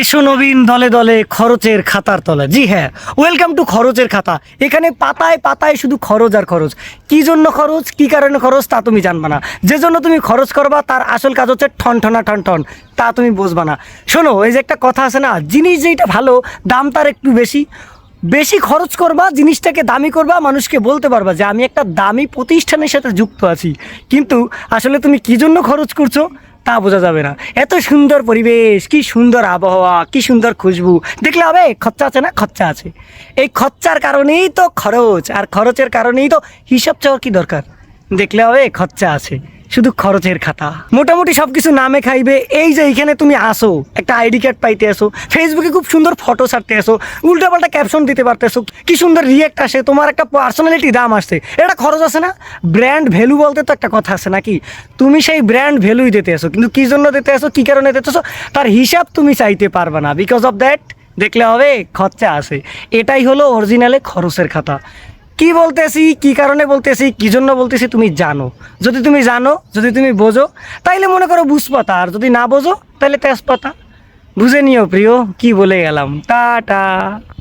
এসো নবীন দলে দলে খরচের খাতার তলা। জি হ্যাঁ, ওয়েলকাম টু খরচের খাতা। এখানে পাতায় পাতায় শুধু খরচ আর খরচ। কি জন্য খরচ, কি কারণে খরচ তা তুমি জানবা না। যে জন্য তুমি খরচ করবা তার আসল কাজ হচ্ছে ঠন ঠনা ঠন ঠন, তা তুমি বুঝবা না। শোনো, এই যে একটা কথা আছে না, জিনিস যেটা ভালো দাম তার একটু বেশি। বেশি খরচ করবা, জিনিসটাকে দামি করবা, মানুষকে বলতে পারবা যে আমি একটা দামি প্রতিষ্ঠানের সাথে যুক্ত আছি। কিন্তু আসলে তুমি কি জন্য খরচ করছো তা বোঝা যাবে না। এত সুন্দর পরিবেশ, কি সুন্দর আবহাওয়া, কি সুন্দর খুশবু, দেখলে হবে খরচা আছে না? খরচা আছে। এই খরচার কারণেই তো খরচ, আর খরচের কারণেই তো হিসাব চাওয়ার কি দরকার। দেখলে হবে খরচা আছে, শুধু খরচের খাতা। মোটামুটি সব কিছু নামে খাইবে। এই যে এইখানে তুমি আসো, একটা আইডি কার্ড পাইতে আসো, ফেসবুকে খুব সুন্দর ফটো ছাড়তে আসো, উল্টাপাল্টা ক্যাপশন দিতে পারতেছো, কি সুন্দর রিয়েক্ট আসে, তোমার একটা পার্সোনালিটি দাম আসছে, এটা খরচ আছে না? ব্র্যান্ড ভ্যালু বলতে তো একটা কথা আছে নাকি? তুমি সেই ব্র্যান্ড ভ্যালুই দিতে আসো, কিন্তু কি জন্য দিতে আসো, কি কারণে দিতে আসো, তার হিসাব তুমি চাইতে পারবে না। বিকজ অফ দ্যাট দেখলে হবে খরচা আছে। এটাই হলো অরিজিনালে খরচের খাতা। কি বলতেছি, কি কারণে বলতেছি, কি জন্য বলতেছি তুমি জানো। যদি তুমি জানো, যদি তুমি বোঝো, তাইলে মনে করো বুঝপাতা, আর যদি না বোঝো তাহলে তেজপাতা। বুঝে নিও প্রিয়, কি বলে গেলাম। টাটা।